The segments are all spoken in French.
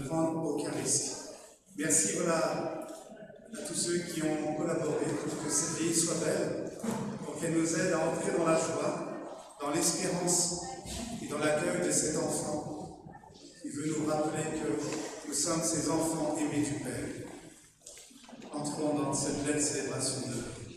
prendre aucun risque. Merci à tous ceux qui ont collaboré pour que cette vie soit belle, pour qu'elle nous aide à entrer dans la joie, dans l'espérance et dans l'accueil de cet enfant qui veut nous rappeler que nous sommes ses enfants aimés du Père. Entrons dans cette belle célébration de la vie.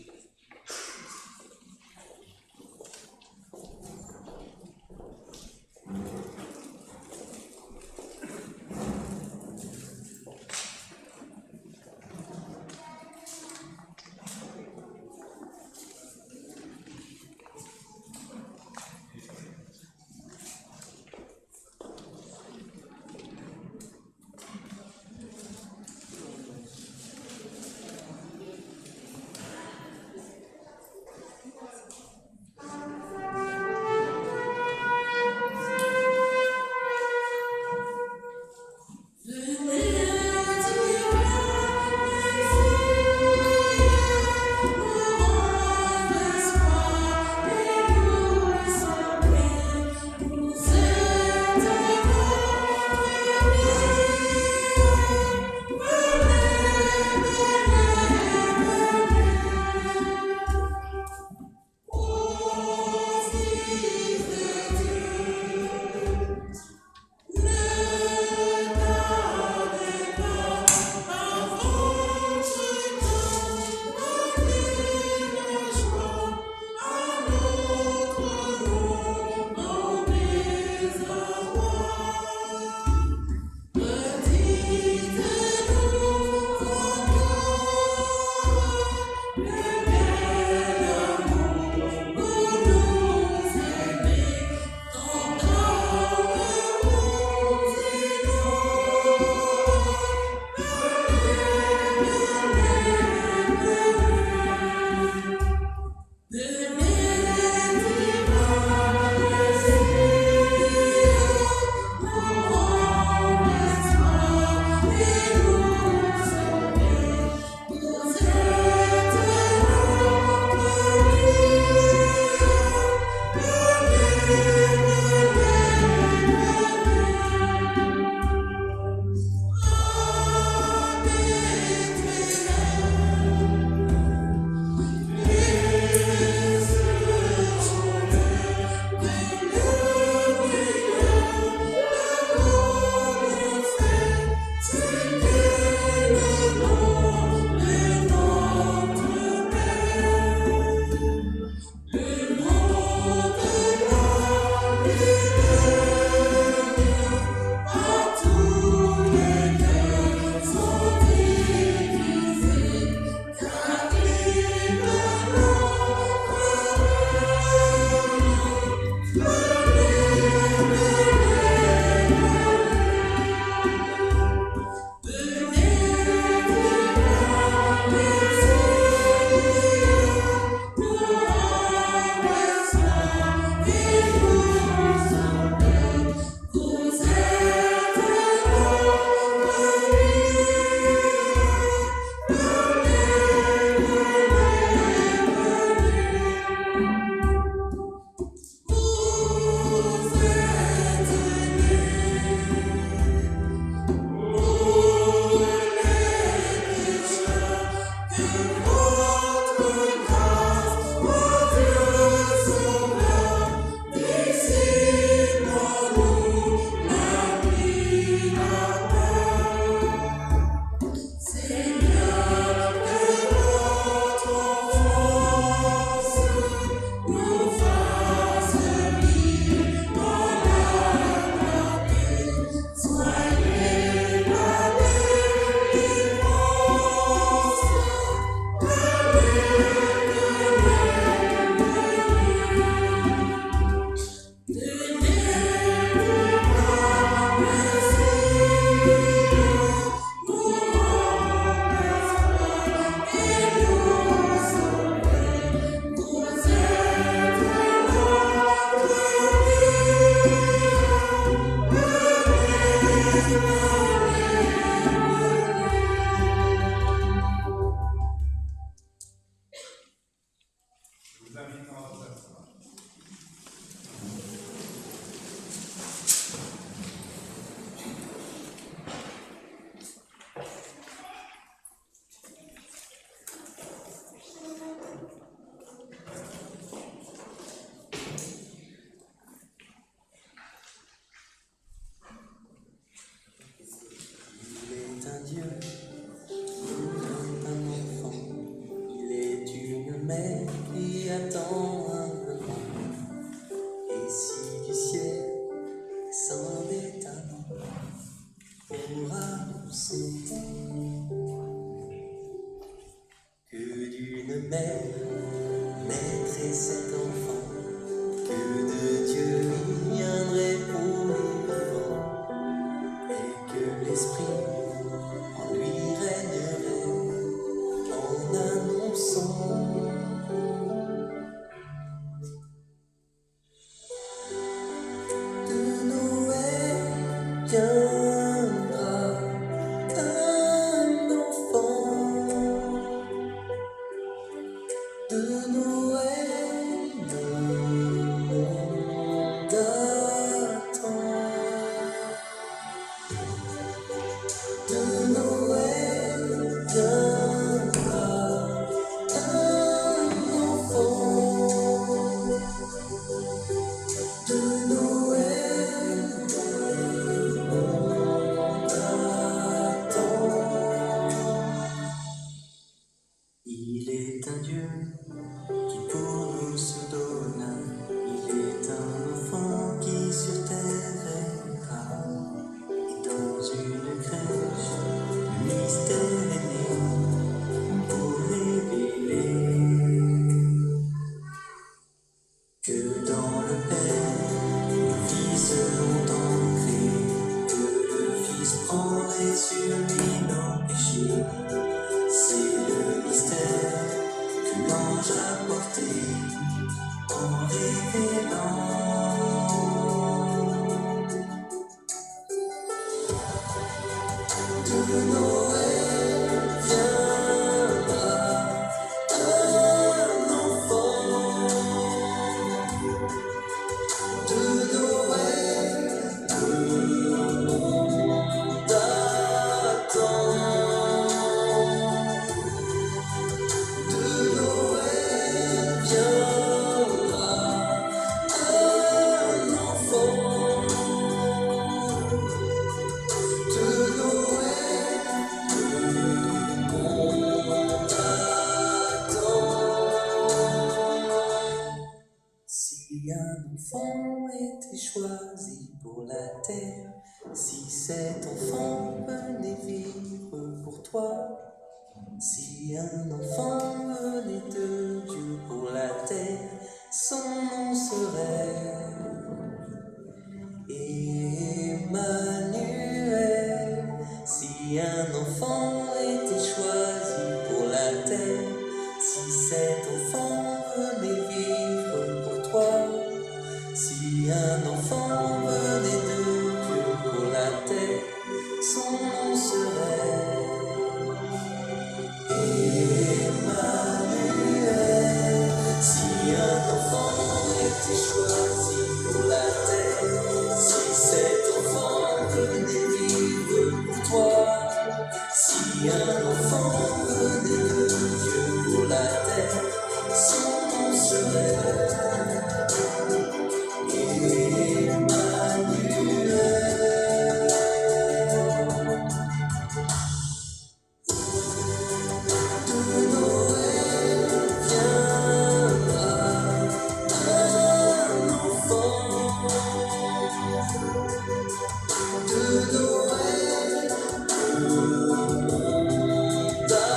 l'esprit en lui régnerait en annonçant de Noël viendra un enfant. De Noël, le monde attend. De Noël viendra un enfant. De Noël, le monde attend. Il est un Dieu qui pour nous se donne. Il est un enfant qui sur terre aimera. Et dans une crèche, le mystère est né pour révéler que dans le Père, nos vies seront ancrées, que le Fils prendrait sur lui nos péchés. C'est le mystère que l'ange a porté en révélant de Noël viendra un enfant. De Noël, le monde attend. De Noël viendra un enfant. De Noël, le monde attend. Si un enfant était choisi pour la terre, si cet enfant venait vivre pour toi, si un enfant venait de Dieu pour la terre, son nom serait Emmanuel. Si un enfant était choisi pour la terre, si cet enfant venait vivre pour toi, si un enfant venait de Dieu pour la terre, son nom serait Emmanuel. Si un enfant était choisi pour la terre, si cet enfant venait vivre pour toi, si un enfant venait de Dieu pour la terre, son nom serait Emmanuel. De Noël viendra un enfant. De Noël, le monde attend.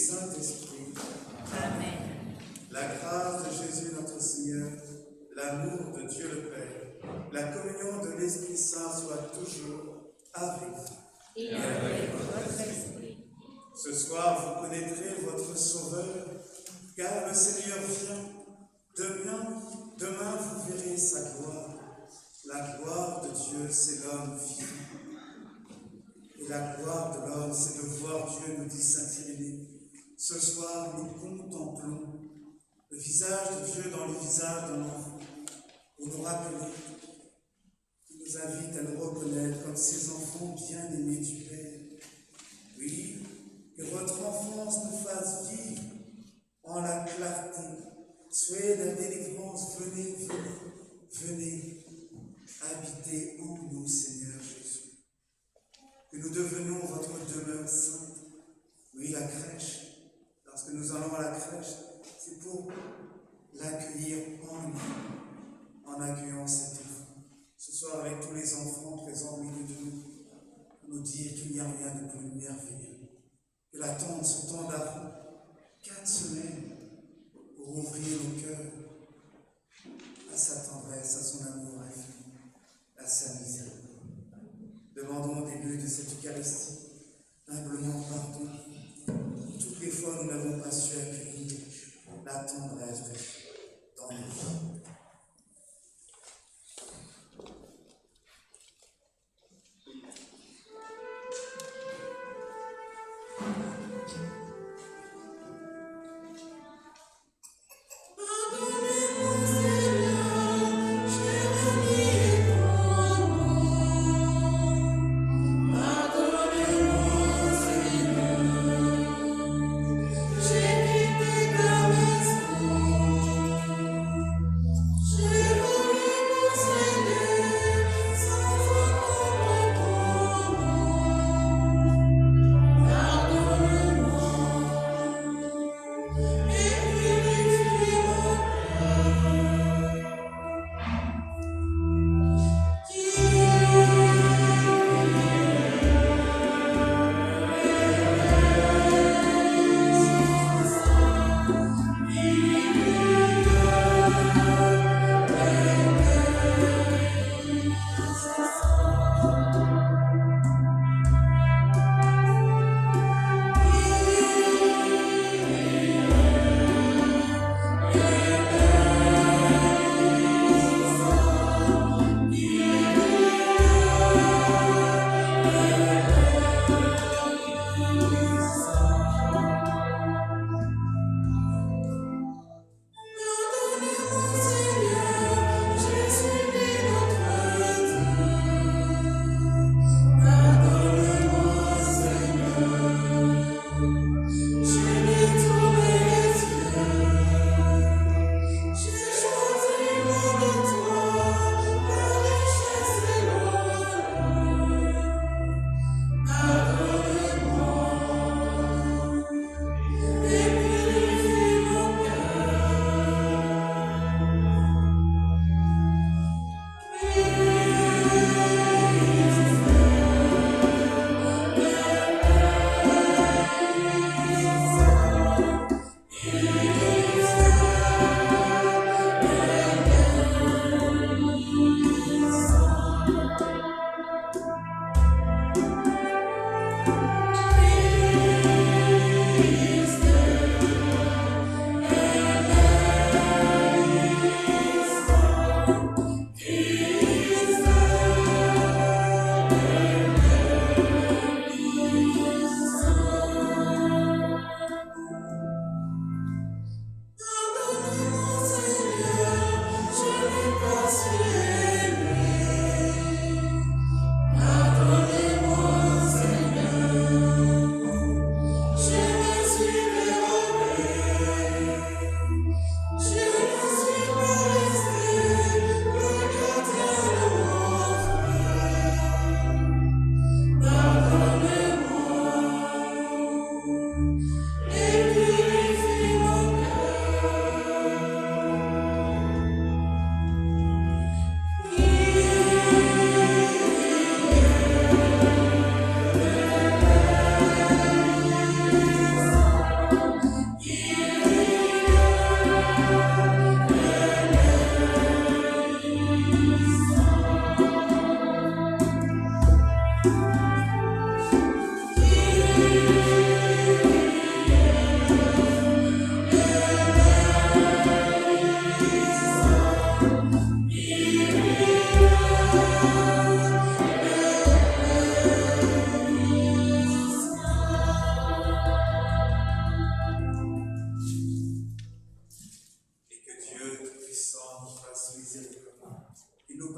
Saint-Esprit. Amen. La grâce de Jésus notre Seigneur, l'amour de Dieu le Père, la communion de l'Esprit Saint soit toujours avec vous. Et avec votre esprit. Ce soir, vous connaîtrez votre Sauveur, car le Seigneur vient. Demain, vous verrez sa gloire. La gloire de Dieu, c'est l'homme vivant. Et la gloire de l'homme, c'est de voir Dieu, nous dit saint Irénée. Ce soir, nous contemplons le visage de Dieu dans le visage d'un enfant, pour nous rappeler, qui nous invite à nous reconnaître comme ces enfants bien-aimés du Père. Oui, que votre enfance nous fasse vivre en la clarté. Soyez la délivrance, venez habiter en nous, Seigneur Jésus. Que nous devenions votre demeure sainte. Oui, la crèche. Lorsque nous allons à la crèche, c'est pour l'accueillir en nous, en accueillant cet enfant. Ce soir, avec tous les enfants présents au milieu de nous, pour nous dire qu'il n'y a rien de plus merveilleux que d'attendre ce temps d'avant, 4 semaines, pour ouvrir nos cœurs à sa tendresse, à son amour infini, à sa miséricorde. Demandons au début de cette Eucharistie humblement pardon pour toutes les fois où nous n'avons pas su accueillir la tendresse de Dieu dans nos vies.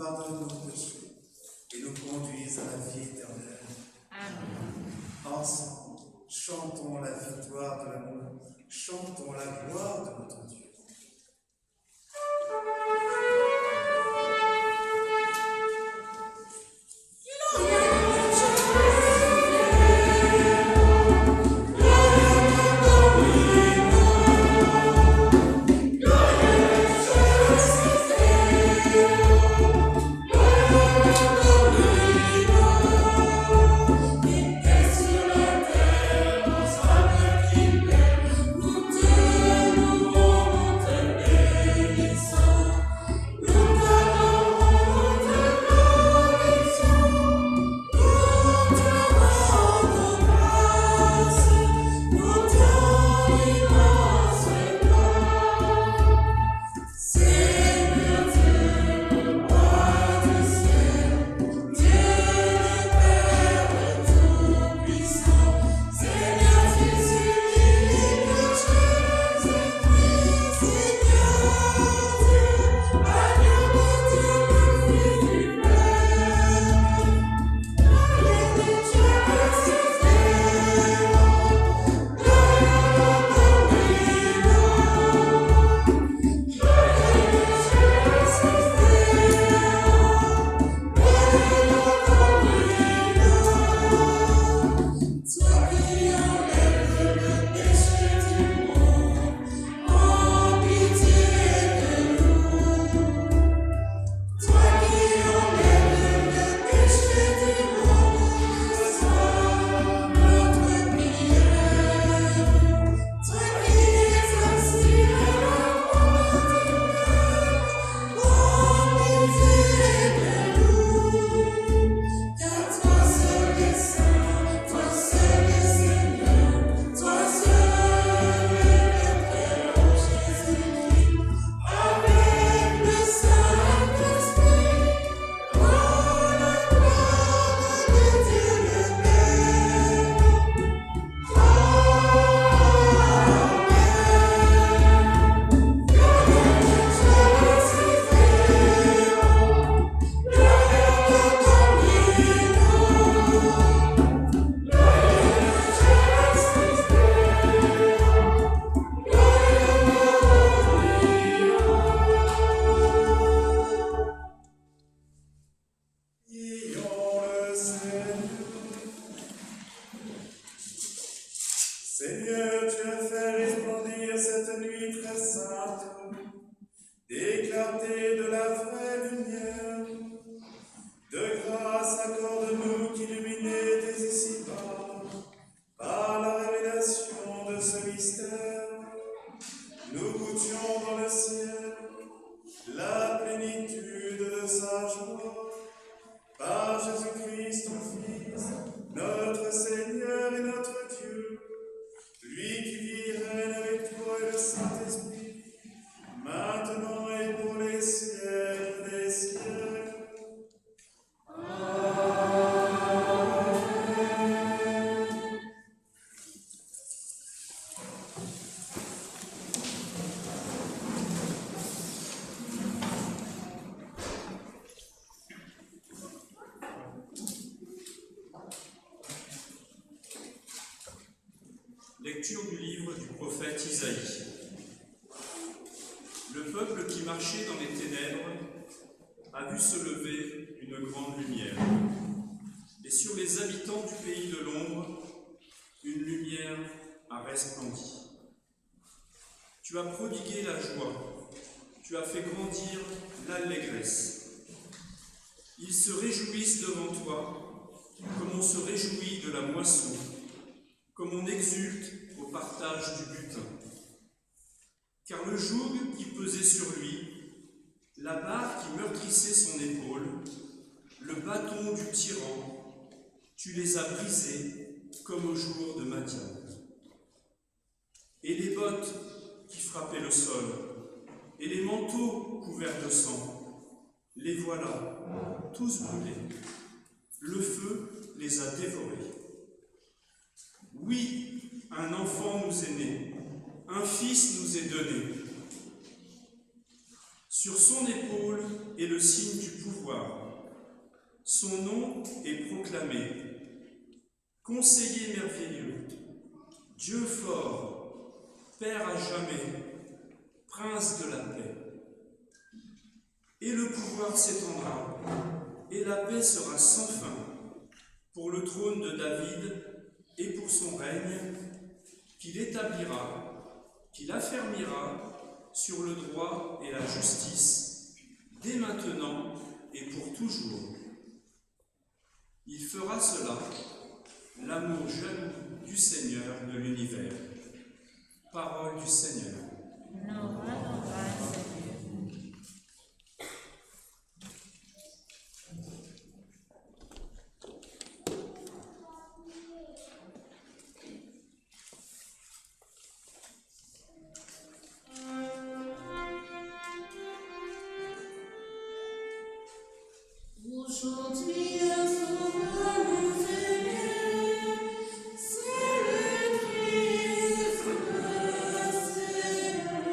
pardonne nos péchés et nous conduise à la vie éternelle. Amen. Ensemble, chantons la victoire de l'amour, chantons la gloire de notre Dieu. Seigneur, tu as fait resplendir cette nuit très sainte des clartés de la vraie lumière. De grâce, accorde-nous qu'illuminés dès ici-bas par la révélation de ce mystère, nous goûtions dans le ciel la plénitude de sa joie. Par Jésus-Christ, ton Fils, notre Seigneur et notre Dieu, lui qui vit et règne avec toi et le Saint-Esprit, maintenant et pour les siècles des siècles. Lecture du livre du prophète Isaïe. Le peuple qui marchait dans les ténèbres a vu se lever une grande lumière. Et sur les habitants du pays de l'ombre, une lumière a resplendi. Tu as prodigué la joie, tu as fait grandir l'allégresse. Ils se réjouissent devant toi, comme on se réjouit de la moisson, comme on exulte au partage du butin. Car le joug qui pesait sur lui, la barre qui meurtrissait son épaule, le bâton du tyran, tu les as brisés comme au jour diable. Et les bottes qui frappaient le sol, et les manteaux couverts de sang, les voilà, tous brûlés. Le feu les a dévorés. Oui, un enfant nous est né, un fils nous est donné. Sur son épaule est le signe du pouvoir. Son nom est proclamé. Conseiller merveilleux, Dieu fort, Père à jamais, Prince de la paix. Et le pouvoir s'étendra, et la paix sera sans fin, pour le trône de David et pour son règne, qu'il établira, qu'il affermira sur le droit et la justice, dès maintenant et pour toujours. Il fera cela, l'amour jaloux du Seigneur de l'univers. Parole du Seigneur. Nous rendons grâce à Dieu. Aujourd'hui, un sauveur nous est né, c'est le Christ le Seigneur.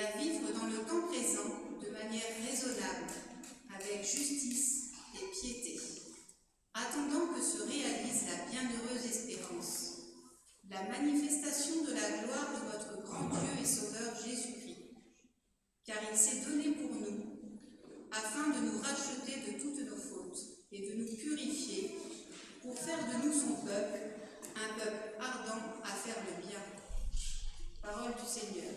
à vivre dans le temps présent de manière raisonnable, avec justice et piété, attendant que se réalise la bienheureuse espérance, la manifestation de la gloire de notre grand Dieu et Sauveur Jésus-Christ, car il s'est donné pour nous, afin de nous racheter de toutes nos fautes et de nous purifier, pour faire de nous son peuple, un peuple ardent à faire le bien. Parole du Seigneur.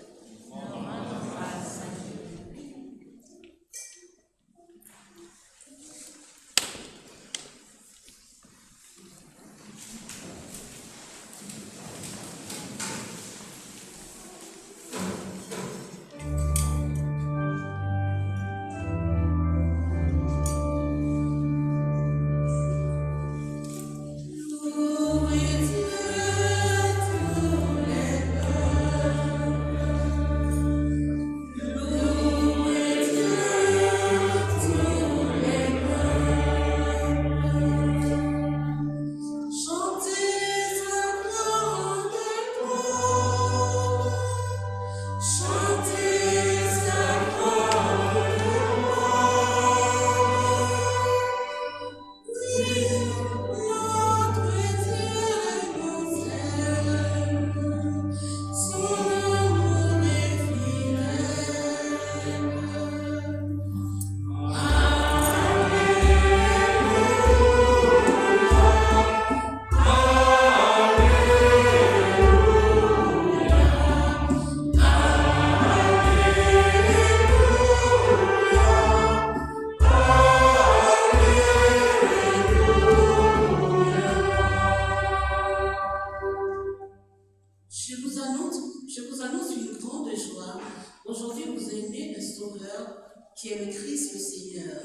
Je vous annonce une grande joie. Aujourd'hui, vous est né le Sauveur, qui est le Christ le Seigneur.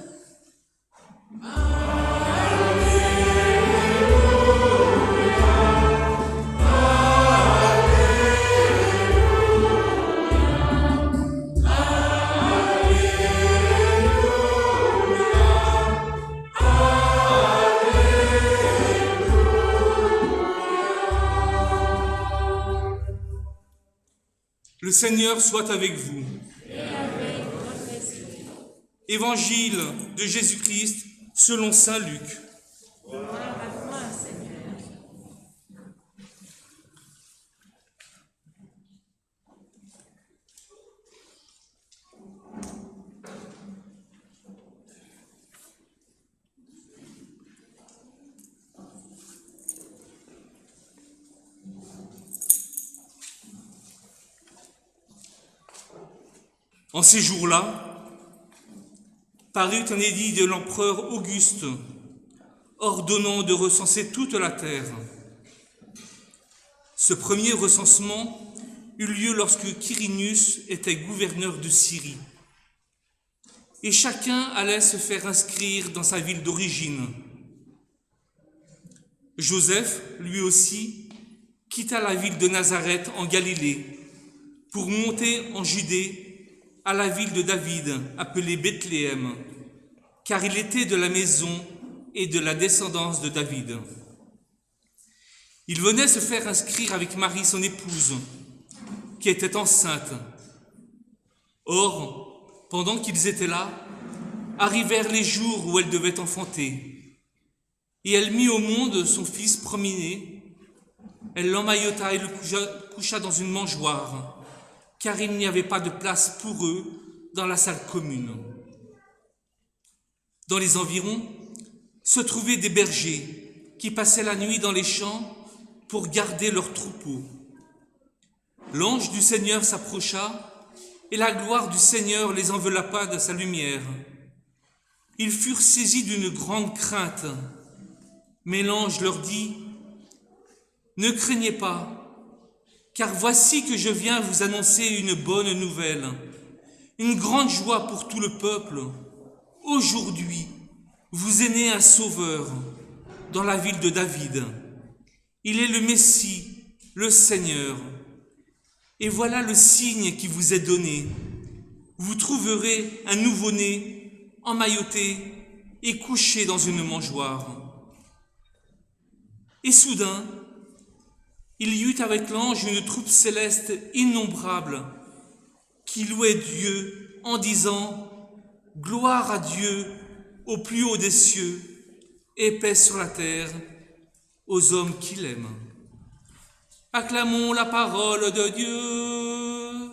Le Seigneur soit avec vous. Et avec votre esprit. Évangile de Jésus-Christ selon saint Luc. Gloire à toi, Seigneur. En ces jours-là, parut un édit de l'empereur Auguste, ordonnant de recenser toute la terre. Ce premier recensement eut lieu lorsque Quirinius était gouverneur de Syrie. Et chacun allait se faire inscrire dans sa ville d'origine. Joseph, lui aussi, quitta la ville de Nazareth en Galilée pour monter en Judée à la ville de David, appelée Bethléem, car il était de la maison et de la descendance de David. Il venait se faire inscrire avec Marie, son épouse, qui était enceinte. Or, pendant qu'ils étaient là, arrivèrent les jours où elle devait enfanter. Et elle mit au monde son fils premier-né. Elle l'emmaillota et le coucha dans une mangeoire, car il n'y avait pas de place pour eux dans la salle commune. Dans les environs se trouvaient des bergers qui passaient la nuit dans les champs pour garder leurs troupeaux. L'ange du Seigneur s'approcha et la gloire du Seigneur les enveloppa de sa lumière. Ils furent saisis d'une grande crainte, mais l'ange leur dit : « Ne craignez pas, car voici que je viens vous annoncer une bonne nouvelle, une grande joie pour tout le peuple. Aujourd'hui, vous est né un Sauveur dans la ville de David. Il est le Messie, le Seigneur. Et voilà le signe qui vous est donné. Vous trouverez un nouveau-né emmailloté et couché dans une mangeoire. » Et soudain, il y eut avec l'ange une troupe céleste innombrable qui louait Dieu en disant « Gloire à Dieu au plus haut des cieux et paix sur la terre aux hommes qui l'aiment. » Acclamons la parole de Dieu.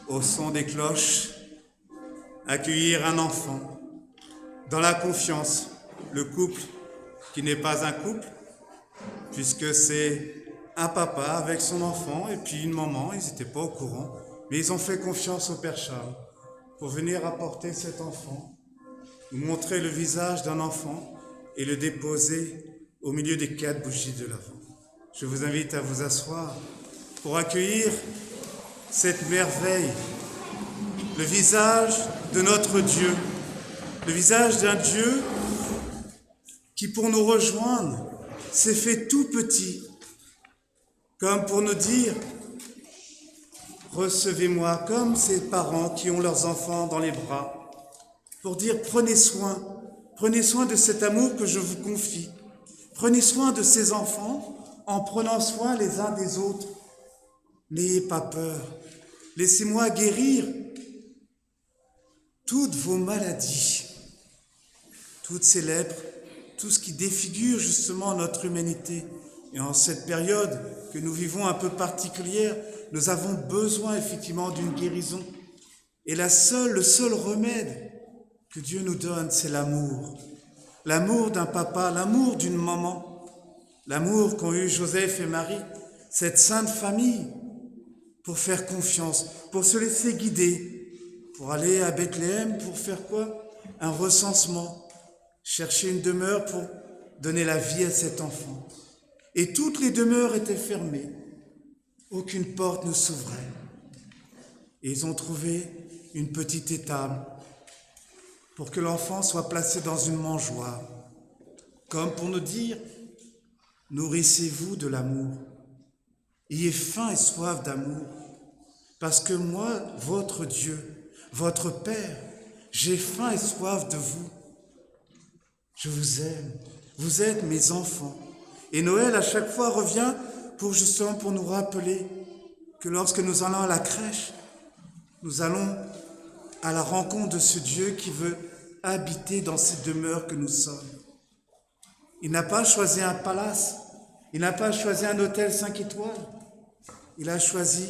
Au son des cloches, accueillir un enfant, dans la confiance, le couple qui n'est pas un couple, puisque c'est un papa avec son enfant et puis une maman, ils n'étaient pas au courant, mais ils ont fait confiance au Père Charles pour venir apporter cet enfant, nous montrer le visage d'un enfant et le déposer au milieu des 4 bougies de l'Avent. Je vous invite à vous asseoir pour accueillir cette merveille, le visage de notre Dieu, le visage d'un Dieu qui, pour nous rejoindre, s'est fait tout petit, comme pour nous dire « Recevez-moi » comme ces parents qui ont leurs enfants dans les bras, pour dire « Prenez soin de cet amour que je vous confie, prenez soin de ces enfants en prenant soin les uns des autres. N'ayez pas peur, laissez-moi guérir toutes vos maladies, toutes ces lèpres, tout ce qui défigure justement notre humanité. Et en cette période que nous vivons un peu particulière, nous avons besoin effectivement d'une guérison. Et le seul remède que Dieu nous donne, c'est l'amour. L'amour d'un papa, l'amour d'une maman, l'amour qu'ont eu Joseph et Marie, cette sainte famille, pour faire confiance, pour se laisser guider, pour aller à Bethléem, pour faire quoi? Un recensement, chercher une demeure pour donner la vie à cet enfant. Et toutes les demeures étaient fermées, aucune porte ne s'ouvrait. Et ils ont trouvé une petite étable pour que l'enfant soit placé dans une mangeoire, comme pour nous dire, nourrissez-vous de l'amour, ayez faim et soif d'amour, parce que moi, votre Dieu, votre Père, j'ai faim et soif de vous. Je vous aime, vous êtes mes enfants. Et Noël, à chaque fois, revient pour nous rappeler que lorsque nous allons à la crèche, nous allons à la rencontre de ce Dieu qui veut habiter dans cette demeure que nous sommes. Il n'a pas choisi un palace, il n'a pas choisi un hôtel 5 étoiles, il a choisi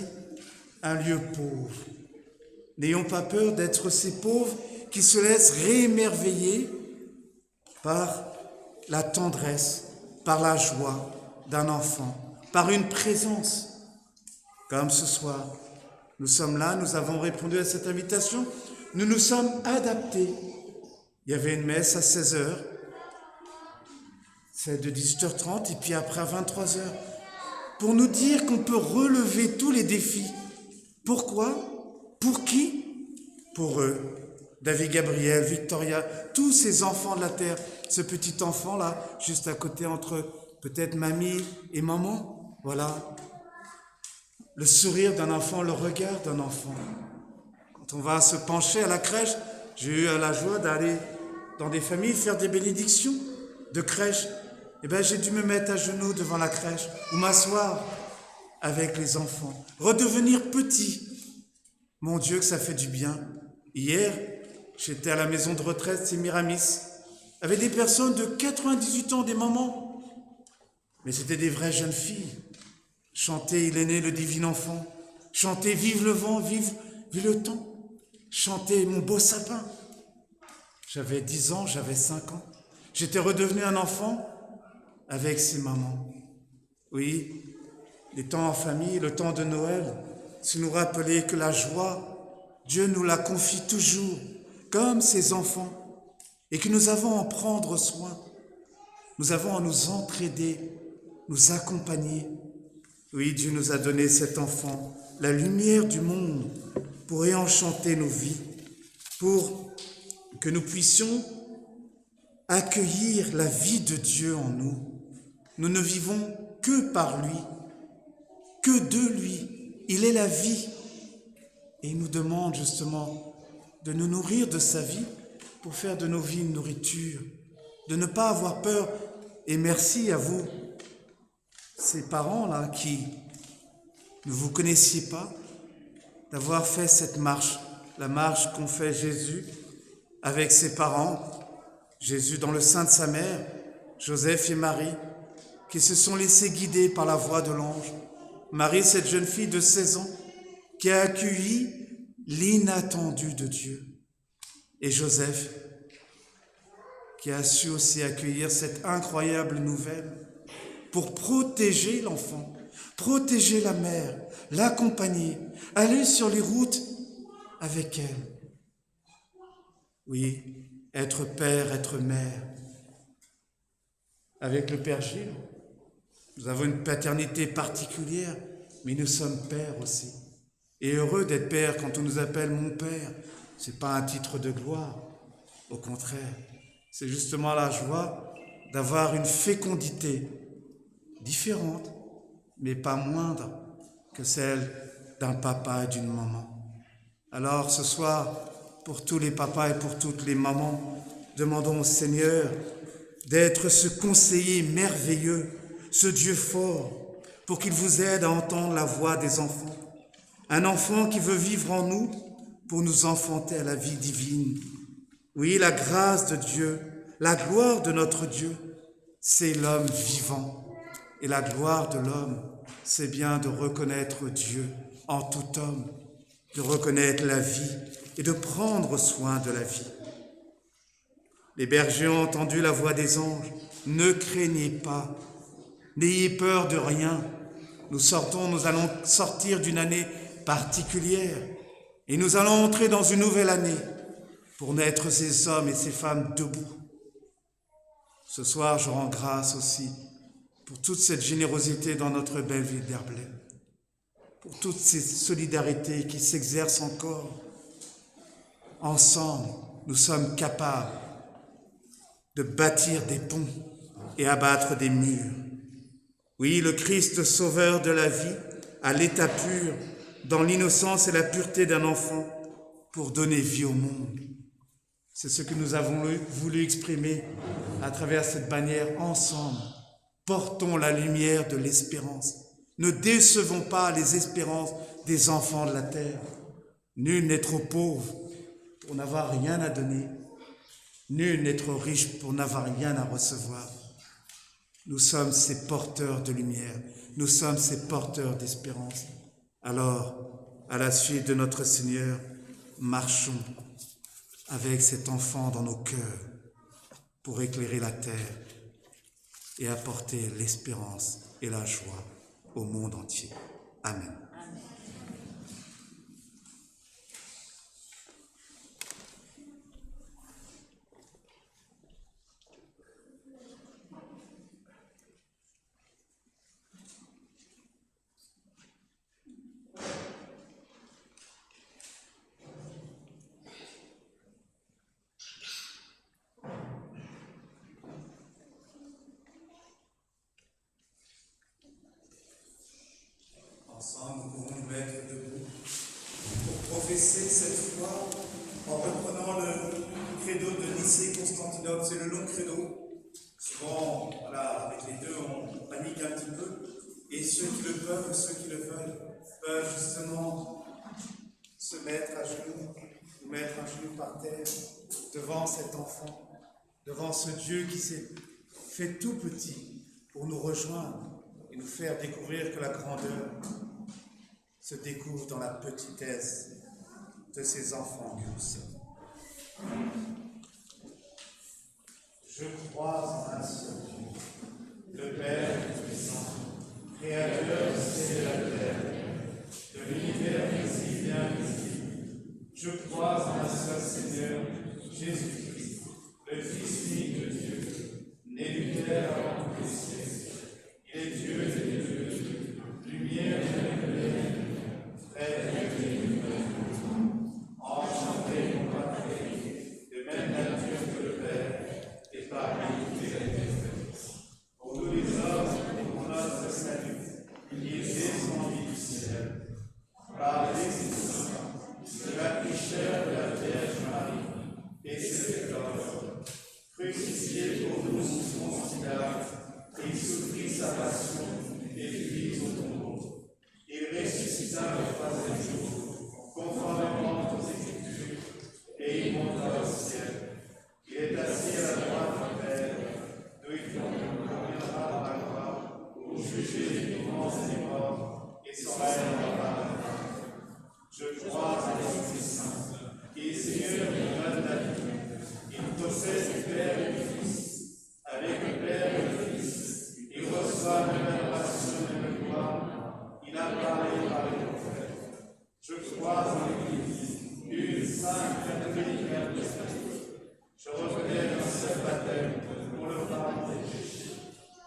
un lieu pauvre. N'ayons pas peur d'être ces pauvres qui se laissent réémerveiller par la tendresse, par la joie d'un enfant, par une présence. Comme ce soir, nous sommes là, nous avons répondu à cette invitation, nous nous sommes adaptés. Il y avait une messe à 16h, celle de 18h30 et puis après à 23h, pour nous dire qu'on peut relever tous les défis. Pourquoi? Pour qui? Pour eux. David, Gabriel, Victoria, tous ces enfants de la terre, ce petit enfant-là, juste à côté entre peut-être mamie et maman, voilà. Le sourire d'un enfant, le regard d'un enfant. Quand on va se pencher à la crèche, j'ai eu la joie d'aller dans des familles faire des bénédictions de crèche. Eh bien, j'ai dû me mettre à genoux devant la crèche ou m'asseoir avec les enfants, redevenir petit. Mon Dieu, que ça fait du bien. Hier, j'étais à la maison de retraite, c'est Miramis, avec des personnes de 98 ans, des mamans. Mais c'était des vraies jeunes filles. Chanter, il est né le divin enfant. Chanter, vive le vent, vive le temps. Chanter, mon beau sapin. J'avais 10 ans, j'avais 5 ans. J'étais redevenu un enfant avec ses mamans. Oui, les temps en famille, le temps de Noël, c'est nous rappeler que la joie, Dieu nous la confie toujours, comme ses enfants, et que nous avons à en prendre soin. Nous avons à nous entraider, nous accompagner. Oui, Dieu nous a donné cet enfant, la lumière du monde, pour réenchanter nos vies, pour que nous puissions accueillir la vie de Dieu en nous. Nous ne vivons que par lui, que de lui. Il est la vie. Et il nous demande justement de nous nourrir de sa vie pour faire de nos vies une nourriture, de ne pas avoir peur. Et merci à vous, ces parents-là qui ne vous connaissiez pas, d'avoir fait cette marche, la marche qu'ont fait Jésus avec ses parents, Jésus dans le sein de sa mère, Joseph et Marie, qui se sont laissés guider par la voix de l'ange. Marie, cette jeune fille de 16 ans, qui a accueilli l'inattendu de Dieu. Et Joseph, qui a su aussi accueillir cette incroyable nouvelle pour protéger l'enfant, protéger la mère, l'accompagner, aller sur les routes avec elle. Oui, être père, être mère. Avec le Père Gilles, nous avons une paternité particulière, mais nous sommes pères aussi. Et heureux d'être père quand on nous appelle mon père. Ce n'est pas un titre de gloire, au contraire. C'est justement la joie d'avoir une fécondité différente, mais pas moindre que celle d'un papa et d'une maman. Alors ce soir, pour tous les papas et pour toutes les mamans, demandons au Seigneur d'être ce conseiller merveilleux, ce Dieu fort, pour qu'il vous aide à entendre la voix des enfants. Un enfant qui veut vivre en nous pour nous enfanter à la vie divine. Oui, la grâce de Dieu, la gloire de notre Dieu, c'est l'homme vivant. Et la gloire de l'homme, c'est bien de reconnaître Dieu en tout homme, de reconnaître la vie et de prendre soin de la vie. Les bergers ont entendu la voix des anges. Ne craignez pas, n'ayez peur de rien. Nous allons sortir d'une année particulière et nous allons entrer dans une nouvelle année pour naître ces hommes et ces femmes debout. Ce soir, je rends grâce aussi pour toute cette générosité dans notre belle ville d'Herblay, pour toutes ces solidarités qui s'exercent encore. Ensemble, nous sommes capables de bâtir des ponts et abattre des murs. Oui, le Christ sauveur de la vie, à l'état pur, dans l'innocence et la pureté d'un enfant, pour donner vie au monde. C'est ce que nous avons voulu exprimer à travers cette bannière ensemble. Portons la lumière de l'espérance. Ne décevons pas les espérances des enfants de la terre. Nul n'est trop pauvre pour n'avoir rien à donner. Nul n'est trop riche pour n'avoir rien à recevoir. Nous sommes ces porteurs de lumière. Nous sommes ces porteurs d'espérance. Alors, à la suite de notre Seigneur, marchons avec cet enfant dans nos cœurs pour éclairer la terre et apporter l'espérance et la joie au monde entier. Amen. Ensemble, nous pouvons nous mettre debout pour professer cette foi en reprenant le credo de Nicée-Constantinople. C'est le long credo. Souvent, voilà, avec les deux, on panique un petit peu. Et ceux qui le peuvent, ceux qui le veulent, peuvent justement se mettre à genoux, nous mettre à genoux par terre, devant cet enfant, devant ce Dieu qui s'est fait tout petit pour nous rejoindre et nous faire découvrir que la grandeur se découvre dans la petitesse de ces enfants que nous sommes. Je crois en un seul Dieu, le Père Tout-Puissant, Créateur du ciel et de la terre, de l'univers visible et invisible. Je crois en un seul Seigneur, Jésus-Christ, le Fils unique de Dieu, né du Père avant tous les siècles. Il est Dieu des dieux, lumière de la lumière, frère de l'univers, enchanté et compatré, de même nature que le Père, et parmi tous les êtres. Pour nous les hommes, pour notre salut, il est descendu du ciel, par l'Esprit Saint, de la pécheur de la Vierge Marie, et s'est fait homme, crucifié pour nous sous Ponce Pilate, il souffrit sa passion et fut mis au tombeau. Il ressuscita le troisième jour, conformément aux Écritures, et il monta au ciel. Il est assis à la droite du Père, d'où il reviendra dans la gloire pour juger les vivants et les morts, et son règne dans la fin. Je crois à l'Esprit Saint, qui est Seigneur qui donne la vie. Il possède du Père et du Fils, avec le Père et le Fils. Il reçoit de l'adoration et de gloire. Il a parlé par les prophètes. Je crois en l'Église, une sainte catholique et apostolique. Je reconnais un seul baptême pour le pardon des péchés.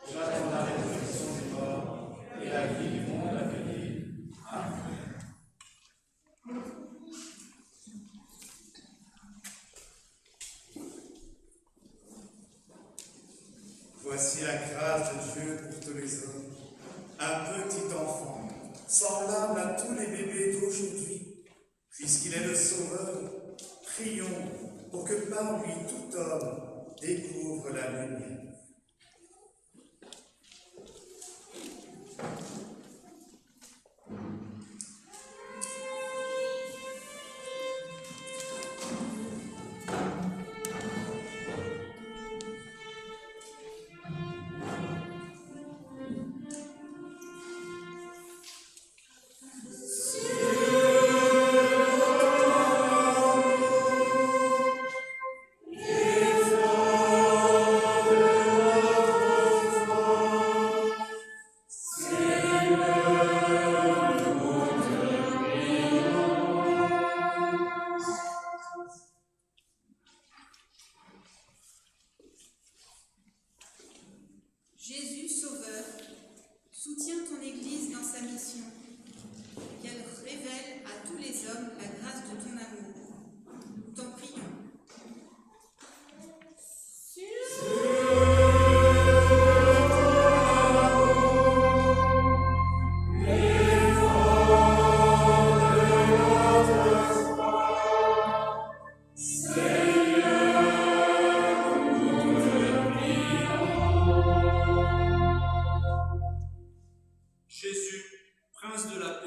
J'attends la résurrection des morts et la vie du monde à venir. Amen. Voici la grâce de Dieu pour tous les hommes. Un petit enfant, semblable à tous les bébés d'aujourd'hui, puisqu'il est le Sauveur, prions pour que par lui tout homme découvre la lumière.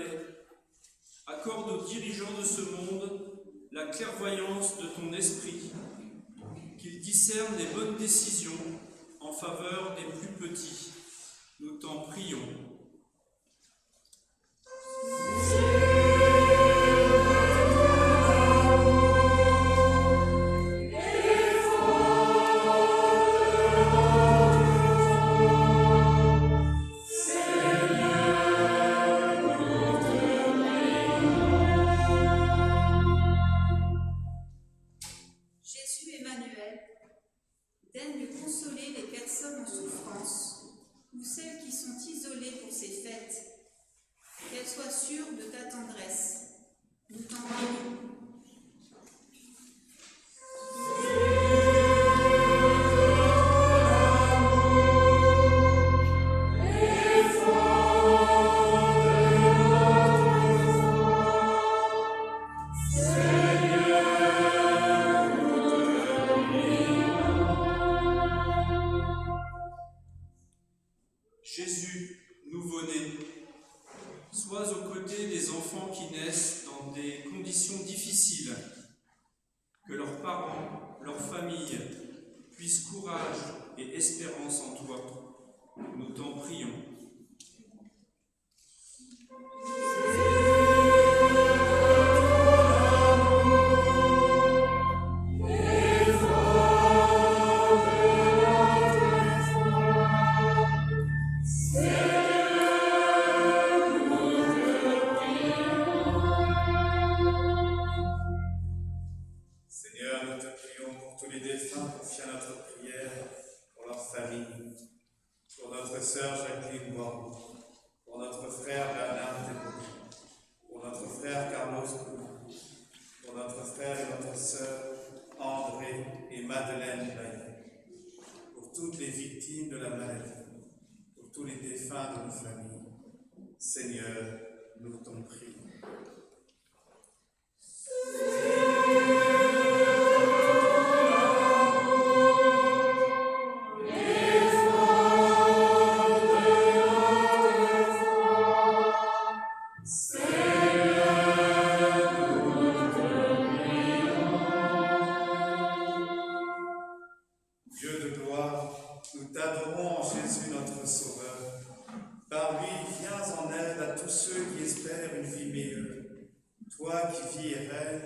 paix. Accorde aux dirigeants de ce monde la clairvoyance de ton esprit, qu'ils discernent les bonnes décisions en faveur des plus petits. Nous t'en prions. Jésus Emmanuel, daigne consoler les personnes en souffrance ou celles qui sont isolées pour ces fêtes, qu'elles soient sûres de ta tendresse. Nous t'en prions. Jésus, nouveau-né, sois aux côtés des enfants qui naissent dans des conditions difficiles, que leurs parents, leurs familles puissent courage et espérance en toi. Nous t'en prions. Seigneur, nous te prions pour tous les défunts, confie à notre prière, pour leur famille, pour notre sœur Jacqueline Boireau, pour notre frère Bernard Thébault, pour notre frère Carlos Coulon, pour notre frère et notre sœur André et Madeleine Baillet, pour toutes les victimes de la maladie, pour tous les défunts de nos familles. Seigneur, nous t'en prions. Dieu de gloire, nous t'adorons en Jésus notre Sauveur. Par lui, viens en aide à tous ceux qui espèrent une vie meilleure. Toi qui vis et règnes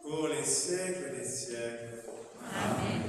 pour les siècles des siècles. Amen.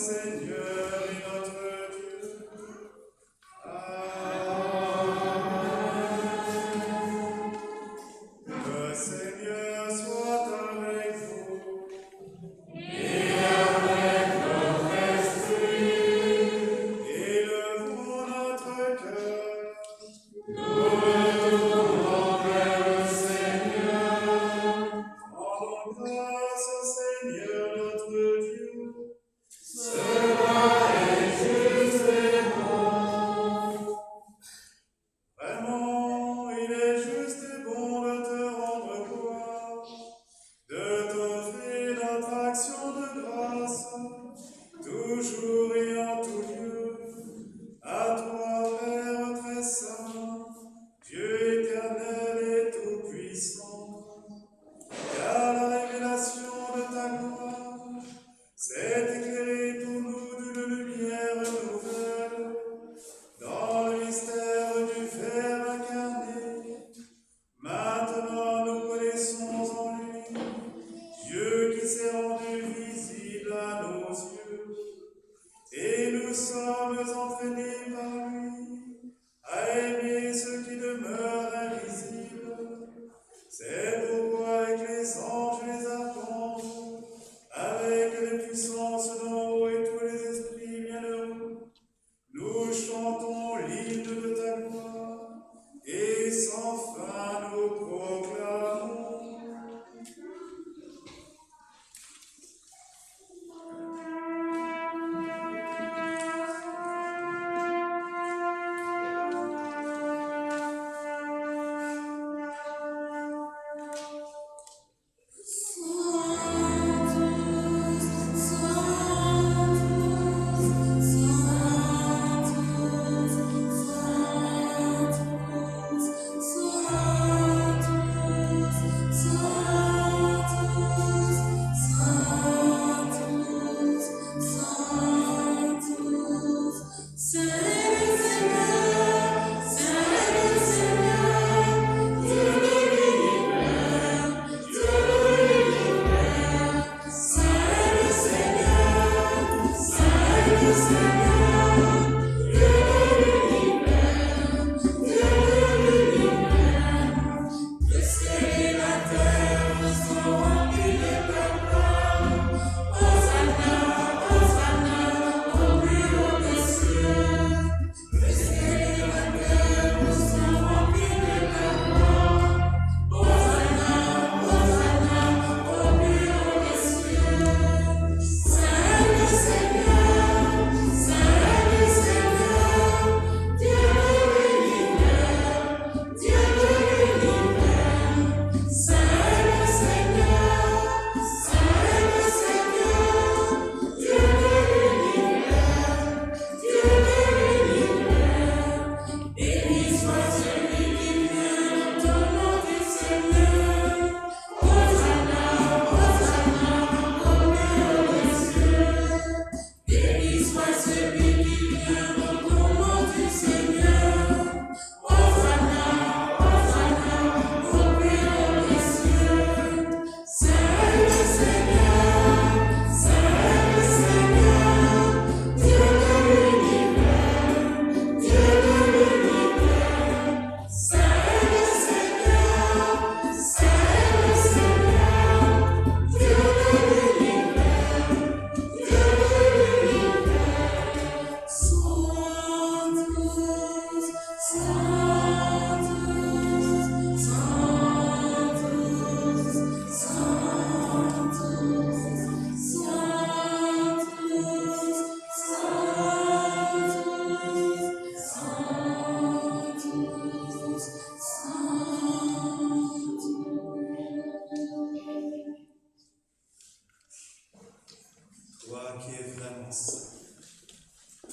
Seigneur et notre Dieu. Amen. Le Seigneur soit avec vous. Élevons notre cœur. Rendons grâce au Seigneur notre Dieu. Vraiment, il est juste et bon de te rendre gloire, de t'offrir notre action de grâce, toujours et en tout lieu. À toi, Père très saint, Dieu éternel et tout-puissant, car la révélation de ta gloire s'est éclairée pour nous d'une lumière nouvelle, dans le mystère du Verbe incarné. Maintenant nous connaissons en lui Dieu qui s'est rendu visible à nos yeux, et nous sommes entraînés par lui à aimer ce qui demeure invisible. C'est pourquoi avec les anges et les archanges, avec les puissances d'en haut et tous les esprits bienheureux, nous chantons l'hymne de ta gloire, et sans fin nous proclamons.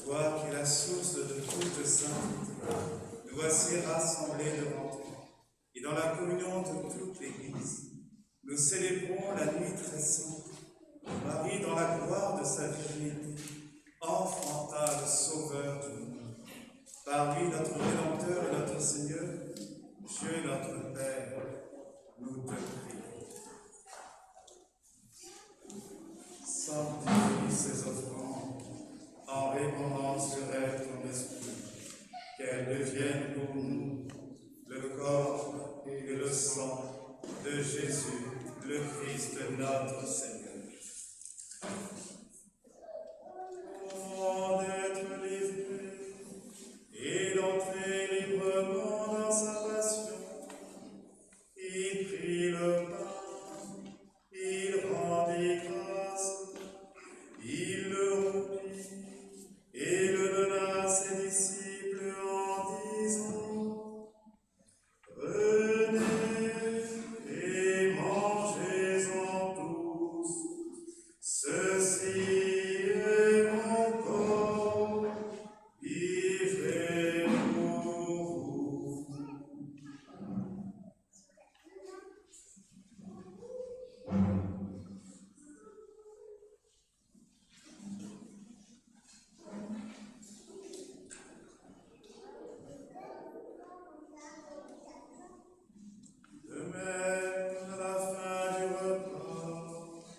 Toi qui es la source de toute sainteté, nous voici rassemblés devant toi. Et dans la communion de toute l'Église, nous célébrons la nuit très sainte. Marie, dans la gloire de sa virginité, enfanta le Sauveur du monde. Par lui, notre Rédempteur et notre Seigneur, Dieu notre Père, nous te prions. Sanctifie ces offrandes devienne pour nous le corps et le sang de Jésus, le Christ, notre Seigneur. Avant d'être livré et d'entrer librement dans sa passion, il prit le pain, il rendit grâce, il le rompit et le donna à ses disciples en disant: Prenez et mangez-en tous, ceci est mon corps livré pour vous. De même, à la fin du repas,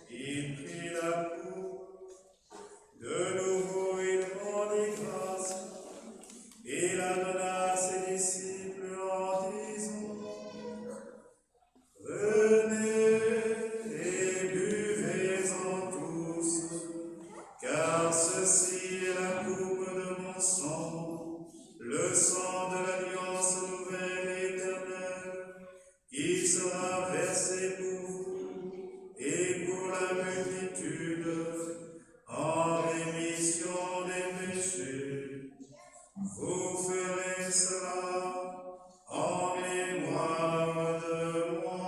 il prit la coupe. De nouveau, il rendit grâce et la donna à ses disciples en disant: Prenez et buvez-en tous, car ceci est la coupe de mon sang, le sang de l'alliance nouvelle et éternelle, qui sera versé pour vous et pour la multitude en rémission des péchés. Vous ferez cela en mémoire de moi.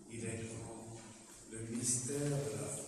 Il est grand, le mystère de la foi.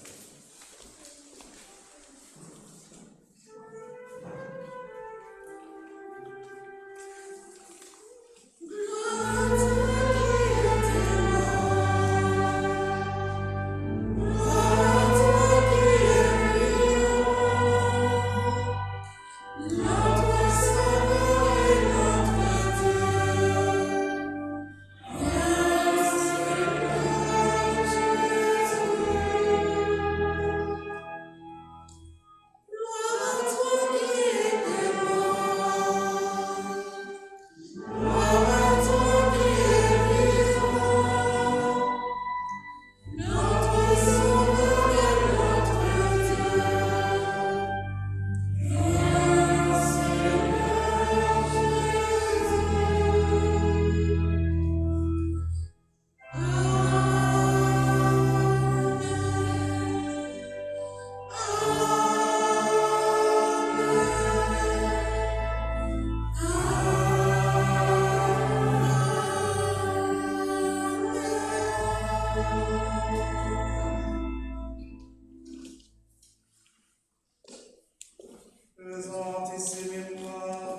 Faisant ici mémoire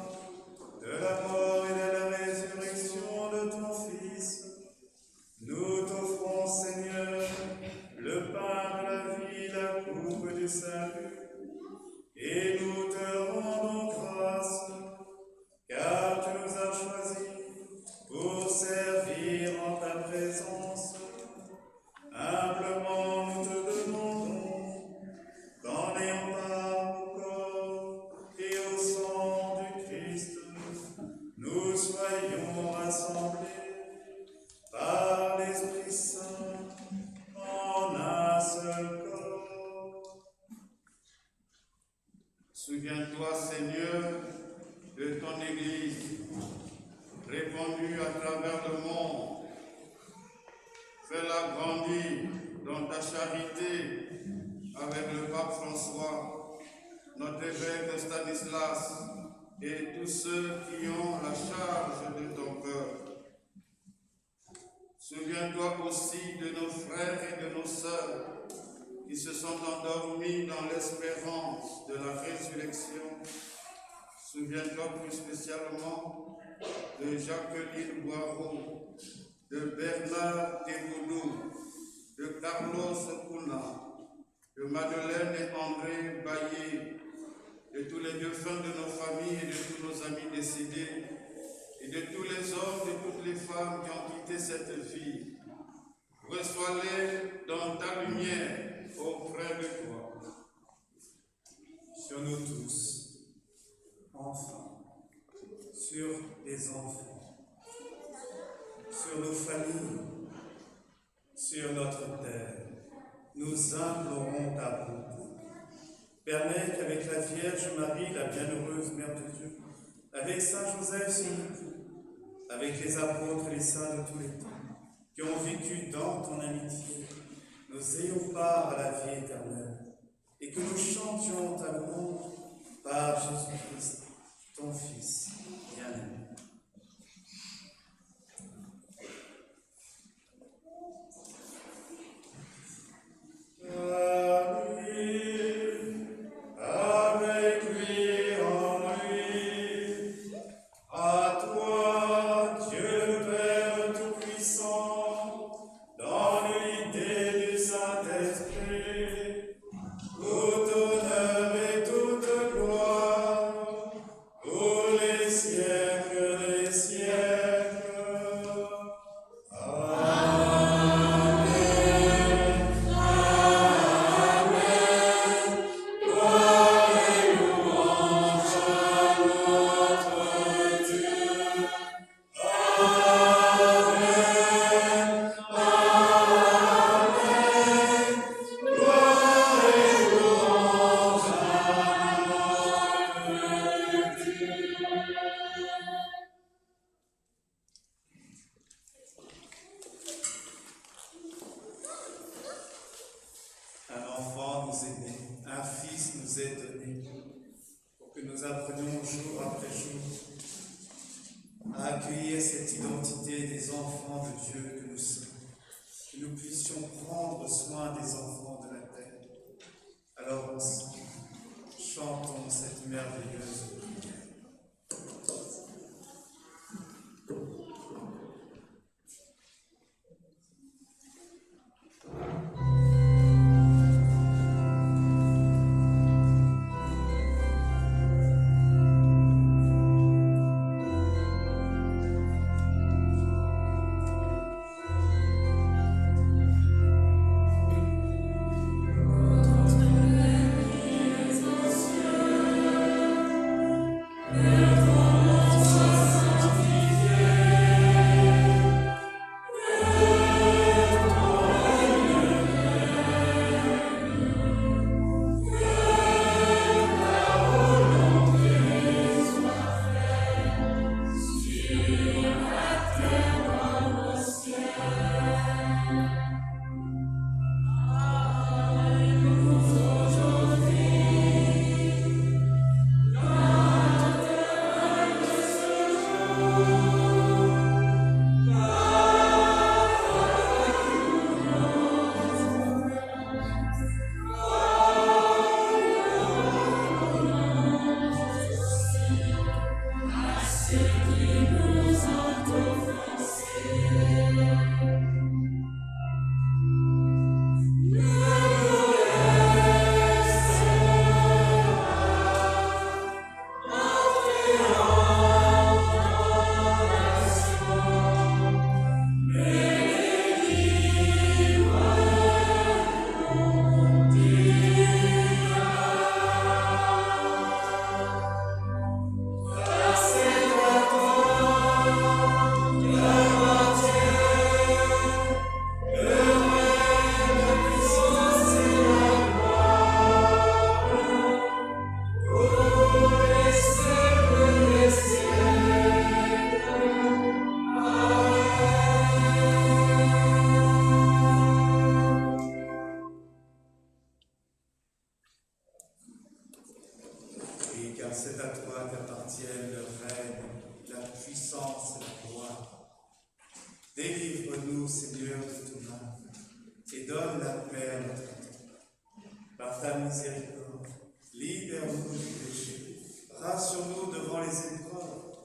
de la mort et de la résurrection de ton Fils, nous t'offrons, Seigneur, le pain de la vie, la coupe du salut, et nous te rendons grâce, car tu nous as choisis pour servir en ta présence. Humblement, nous te demandons, qu'en ayant part au corps et au sang du Christ, nous soyons rassemblés par l'Esprit Saint en un seul corps. Souviens-toi, Seigneur, de ton Église, répandue à travers le monde. Fais-la grandir dans ta charité avec le pape François, notre évêque Stanislas et tous ceux qui ont la charge de ton cœur. Souviens-toi aussi de nos frères et de nos sœurs qui se sont endormis dans l'espérance de la résurrection. Souviens-toi plus spécialement de Jacqueline Boireau, de Bernard Théboulou, de Carlos Cuna, de Madeleine et André Bailly, de tous les défunts de nos familles et de tous nos amis décédés, et de tous les hommes et toutes les femmes qui ont quitté cette vie. Reçois-les dans ta lumière auprès de toi. Sur nous tous, enfants, sur les enfants, sur nos familles, sur notre terre, nous implorons ta bonté. Permets qu'avec la Vierge Marie, la bienheureuse Mère de Dieu, avec Saint Joseph, son époux, avec les apôtres et les saints de tous les temps, qui ont vécu dans ton amitié, nous ayons part à la vie éternelle, et que nous chantions ta louange par Jésus-Christ, ton Fils bien-aimé. Délivre-nous, Seigneur, de tout mal, et donne la paix à notre vie. Par ta miséricorde, libère-nous du péché, rassure-nous devant les épreuves,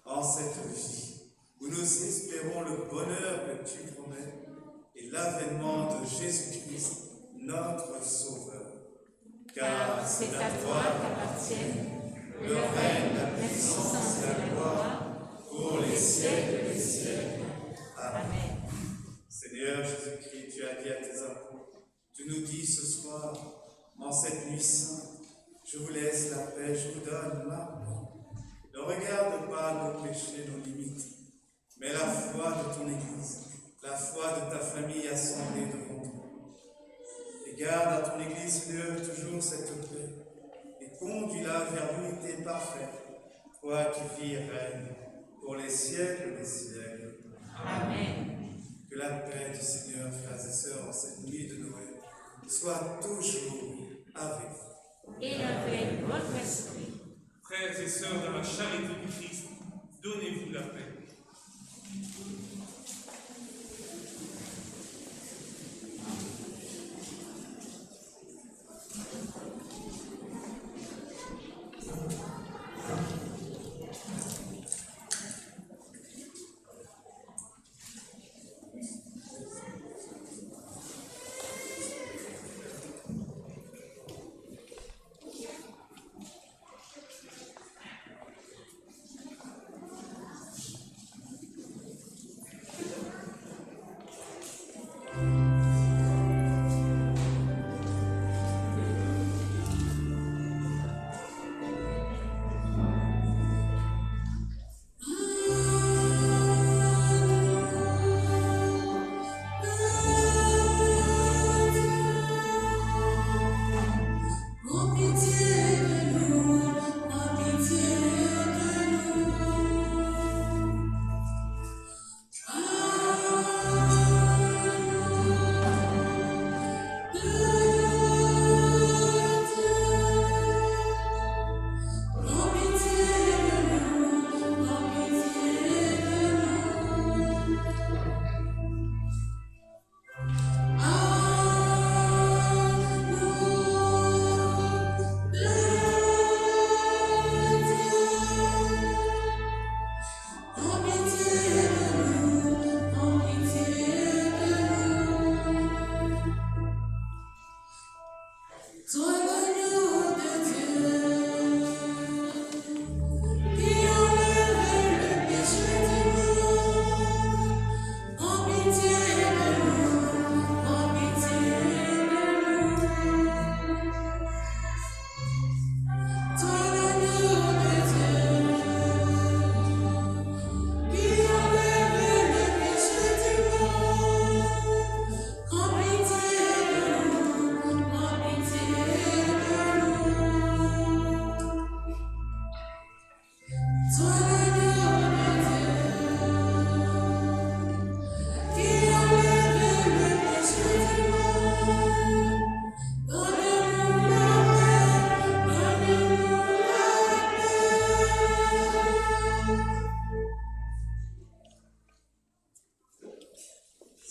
en cette vie où nous espérons le bonheur que tu promets et l'avènement de Jésus-Christ, notre Sauveur. Car c'est à toi qu'appartiennent le règne, la puissance et la gloire pour les siècles des siècles. Amen. Seigneur Jésus-Christ, tu as dit à tes apôtres, tu nous dis ce soir, en cette nuit sainte, je vous laisse la paix, je vous donne ma paix. Ne regarde pas nos péchés, nos limites, mais la foi de ton Église, la foi de ta famille assemblée devant toi. Et garde à ton Église, Seigneur, toujours cette paix, et conduis-la vers l'unité parfaite, toi qui vis et règnes pour les siècles des siècles. Amen. Que la paix du Seigneur, frères et sœurs, en cette nuit de Noël, soit toujours avec vous. Et avec votre esprit. Frères et sœurs, dans la charité du Christ, donnez-vous la paix.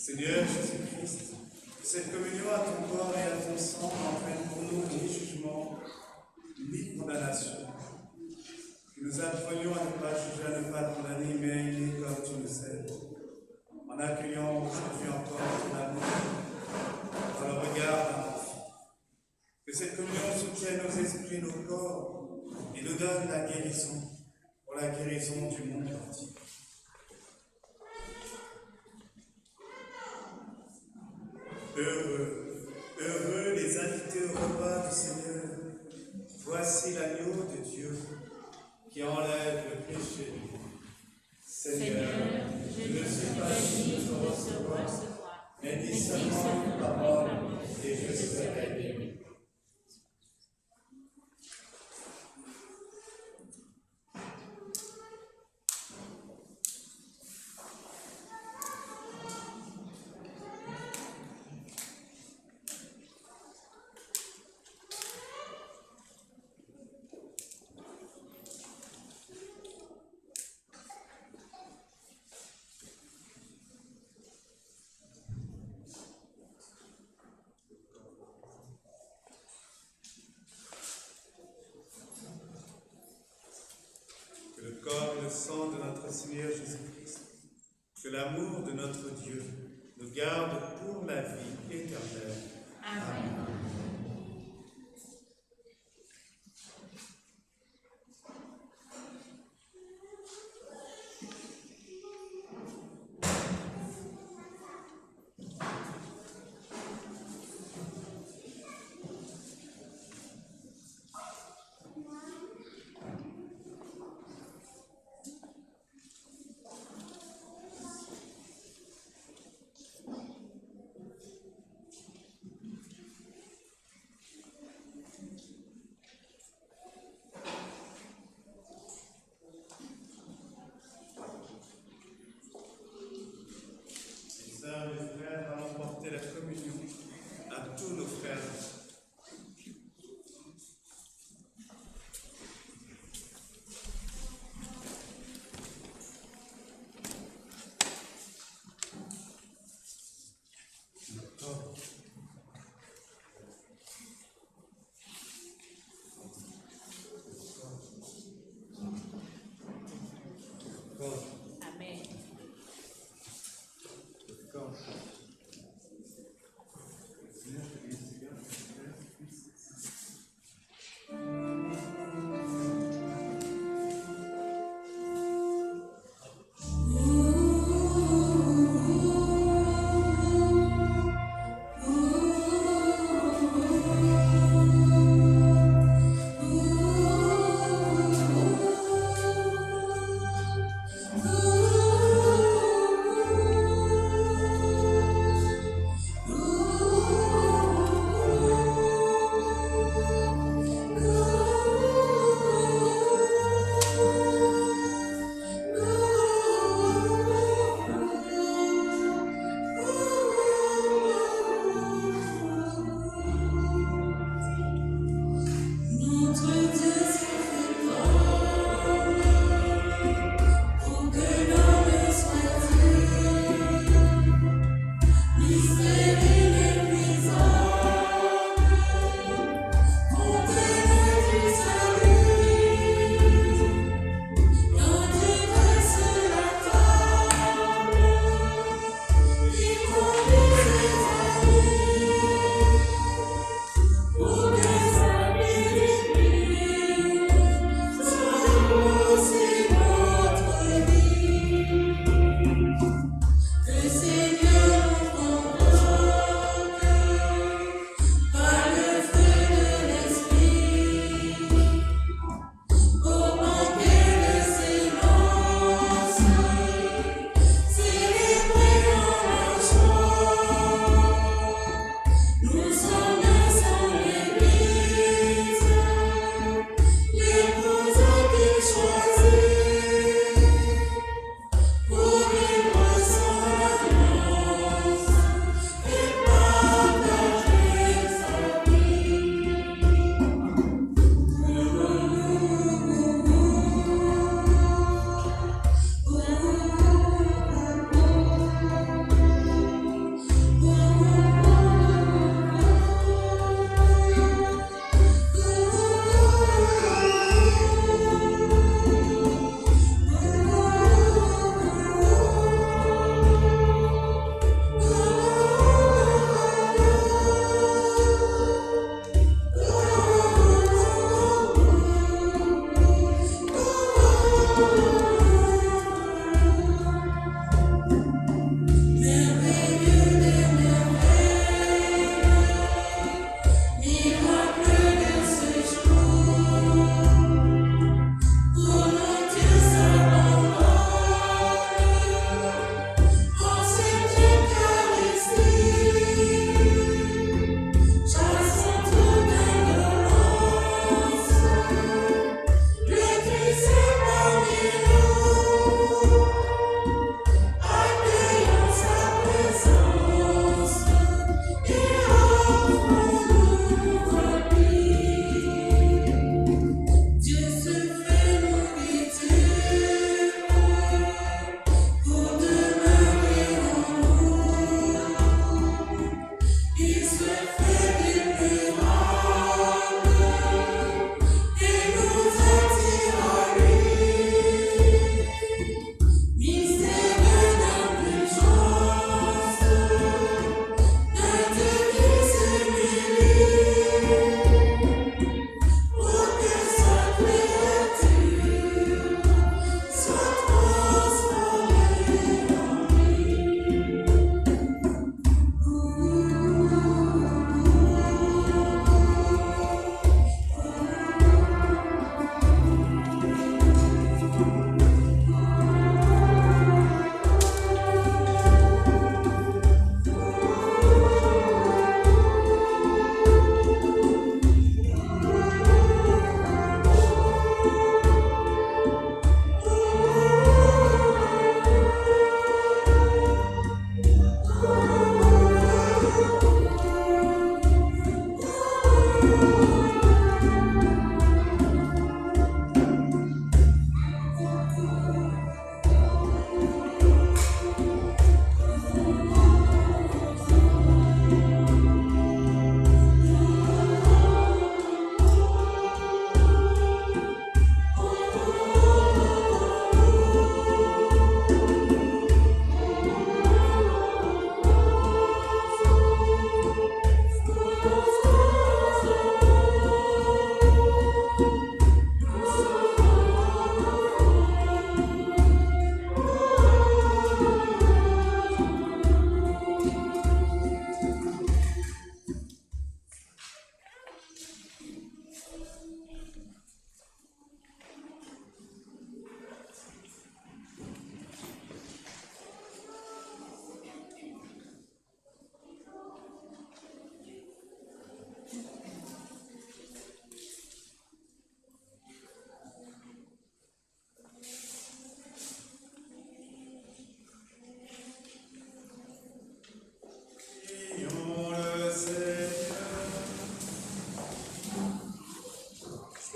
Seigneur Jésus-Christ, que cette communion à ton corps et à ton sang n'entraîne pour nous ni jugement, ni condamnation. Que nous apprenions à ne pas juger, à ne pas condamner, mais à aimer comme tu nous aides. En accueillant aujourd'hui encore ton amour dans le regard d'un enfant. Que cette communion soutienne nos esprits, nos corps et nous donne la guérison pour la guérison du monde entier. Heureux les invités au repas du Seigneur. Voici l'agneau de Dieu qui enlève le péché. Seigneur, je ne suis pas digne de te recevoir, mais dis seulement une parole et je serai guéri. Le sang de notre Seigneur Jésus-Christ, que l'amour de notre Dieu nous garde pour la vie éternelle. Amen.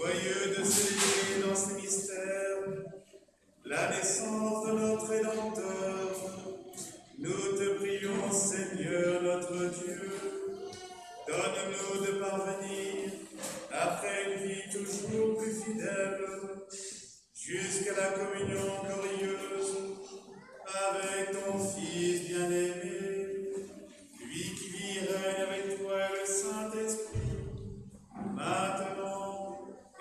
joyeux de célébrer dans ces mystères la naissance de notre Rédempteur. Nous te prions, Seigneur notre Dieu, donne-nous de parvenir, après une vie toujours plus fidèle, jusqu'à la communion glorieuse avec ton Fils bien-aimé, lui qui vit et règne avec toi et le Saint-Esprit, maintenant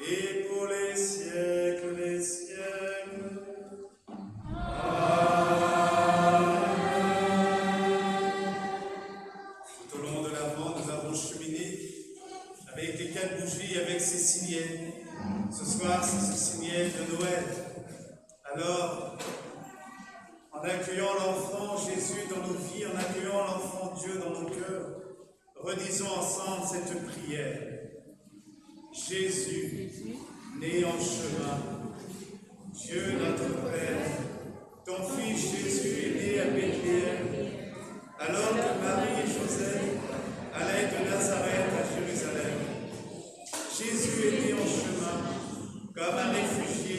et pour les siècles des siècles. Tout au long de l'Avent, nous avons cheminé avec les 4 bougies, avec ces signets. Ce soir, c'est ce signet de Noël. Alors, en accueillant l'enfant Jésus dans nos vies, en accueillant l'enfant Dieu dans nos cœurs, redisons ensemble cette prière. Jésus, né en chemin, Dieu notre Père, ton Fils Jésus est né à Bethléem, alors que Marie et Joseph allaient de Nazareth à Jérusalem. Jésus est né en chemin, comme un réfugié.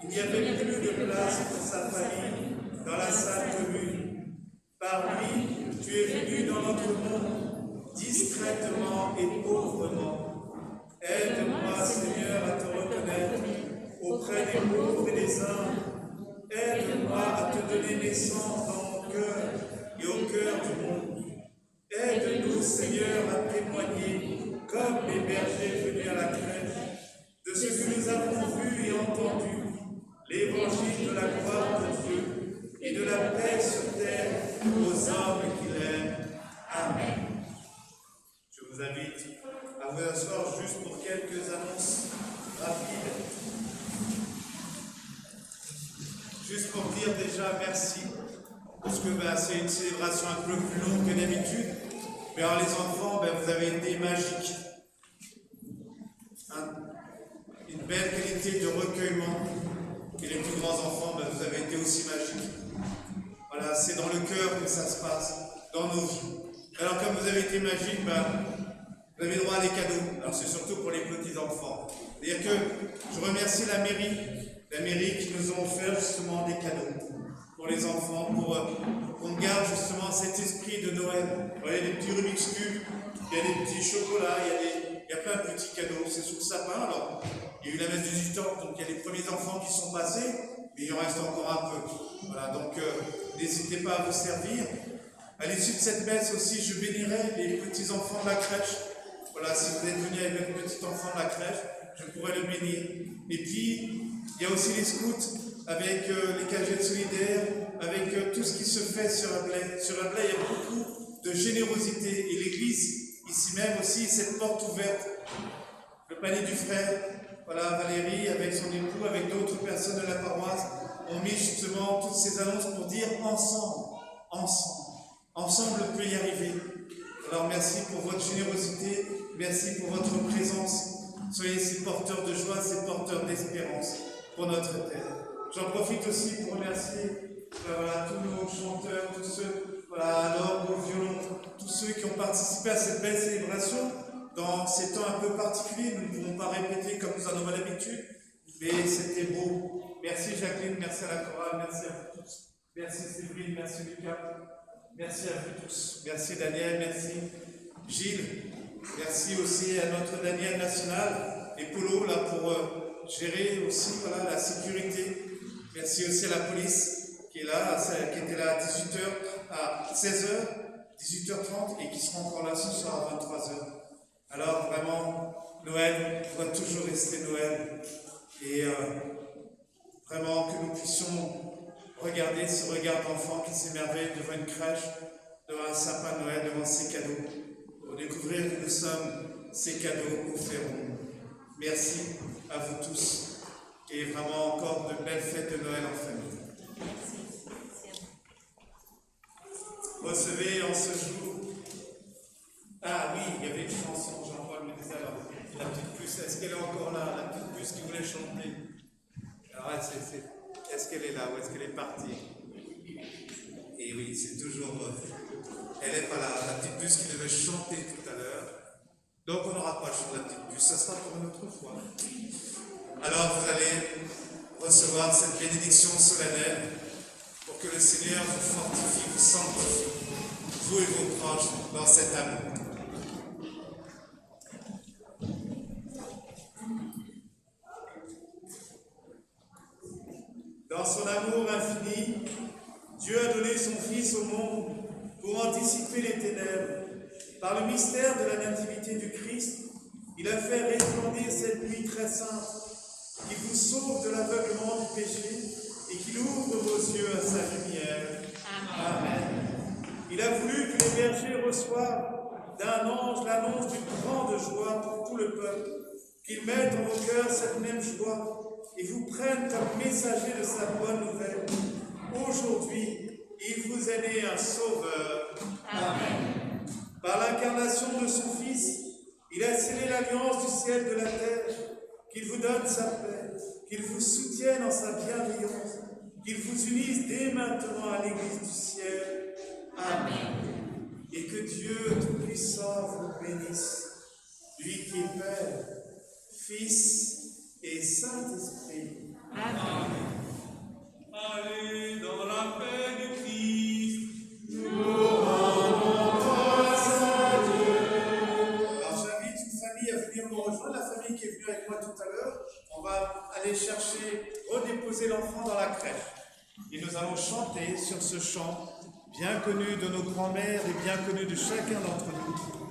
Il n'y avait plus de place pour sa famille dans la salle commune. Par lui, tu es venu dans notre monde, discrètement et pauvrement. Aide-moi, Seigneur, à te reconnaître auprès des pauvres et des humbles. Aide-moi à te donner naissance dans mon cœur et au cœur du monde. Aide-nous, Seigneur, à témoigner, comme les bergers venus à la crèche, de ce que nous avons vu et entendu, l'évangile de la gloire de Dieu et de la paix sur terre aux hommes qu'il aime. Amen. Je vous invite à vous asseoir juste pour quelques annonces rapides. Juste pour dire déjà merci, parce que c'est une célébration un peu plus longue que d'habitude. Mais alors les enfants, vous avez été magiques. Une belle qualité de recueillement. Et les plus grands enfants, vous avez été aussi magiques. Voilà, c'est dans le cœur que ça se passe, dans nos vies. Alors comme vous avez été magiques, vous avez droit à des cadeaux. Alors c'est surtout pour les petits enfants. C'est-à-dire que je remercie la mairie qui nous a offert justement des cadeaux pour les enfants, pour qu'on garde justement cet esprit de Noël. Alors, il y a des petits Rubik's Cube, il y a des petits chocolats, il y a plein de petits cadeaux. C'est sous le sapin. Alors, il y a eu la messe du 18 ans, donc il y a les premiers enfants qui sont passés, mais il en reste encore un peu. Voilà, donc n'hésitez pas à vous servir. À l'issue de cette messe aussi, je bénirai les petits enfants de la crèche. Voilà, si vous êtes venu avec votre petit enfant de la crèche, je pourrais le bénir. Et puis, il y a aussi les scouts, avec les cagettes solidaires, avec tout ce qui se fait sur Ablaye. Sur Ablaye, il y a beaucoup de générosité. Et l'Église, ici même aussi, cette porte ouverte. Le panier du frère, voilà, Valérie, avec son époux, avec d'autres personnes de la paroisse, ont mis justement toutes ces annonces pour dire ensemble, on peut y arriver. Alors merci pour votre générosité, merci pour votre présence. Soyez ces porteurs de joie, ces porteurs d'espérance pour notre terre. J'en profite aussi pour remercier tous nos chanteurs, tous ceux à l'orgue, au violon, tous ceux qui ont participé à cette belle célébration. Dans ces temps un peu particuliers, nous ne pouvons pas répéter comme nous en avons l'habitude, mais c'était beau. Merci Jacqueline, merci à la chorale, merci à vous tous. Merci Séverine, merci Lucas, merci à vous tous. Merci Daniel, merci Gilles, merci aussi à notre Daniel National et Polo là pour gérer aussi la sécurité. Merci aussi à la police qui est là, qui était là à 18h, à 16h, 18h30 et qui sera encore là ce soir à 23h. Alors vraiment, Noël doit toujours rester Noël. Et vraiment que nous puissions regarder ce regard d'enfant qui s'émerveille devant une crèche, devant un sapin de Noël, devant ses cadeaux, pour découvrir que nous sommes ces cadeaux offerts au monde. Merci à vous tous et vraiment encore de belles fêtes de Noël en famille. Recevez en ce jour. Ah oui, il y avait une chanson, Jean-Paul me disait alors, la petite puce, est-ce qu'elle est encore là, la petite puce qui voulait chanter? Alors est-ce qu'elle est là ou est-ce qu'elle est partie? Et oui, c'est toujours, elle n'est pas là, la petite puce qui devait chanter tout à l'heure. Donc on n'aura pas le jour de la petite puce, ça sera pour une autre fois. Alors vous allez recevoir cette bénédiction solennelle pour que le Seigneur vous fortifie, vous sanctifie, vous et vos proches, dans cet amour. Dans son amour infini, Dieu a donné son Fils au monde pour anticiper les ténèbres. Par le mystère de la nativité du Christ, il a fait resplendir cette nuit très sainte qui vous sauve de l'aveuglement du péché et qui ouvre vos yeux à sa lumière. Amen. Il a voulu que les bergers reçoivent d'un ange l'annonce d'une grande joie pour tout le peuple, qu'ils mettent en vos cœurs cette même joie et vous prennent comme messager de sa bonne nouvelle. Aujourd'hui, il vous est né un sauveur. Amen. Par l'incarnation de son Fils, il a scellé l'alliance du ciel et de la terre, qu'il vous donne sa paix, qu'il vous soutienne en sa bienveillance, qu'il vous unisse dès maintenant à l'Église du ciel. Amen. Et que Dieu Tout-Puissant vous bénisse, lui qui est Père, Fils et Saint-Esprit. Amen. Allez dans la paix du Christ. La famille qui est venue avec moi tout à l'heure, on va aller chercher, redéposer l'enfant dans la crèche. Et nous allons chanter sur ce chant bien connu de nos grands-mères et bien connu de chacun d'entre nous.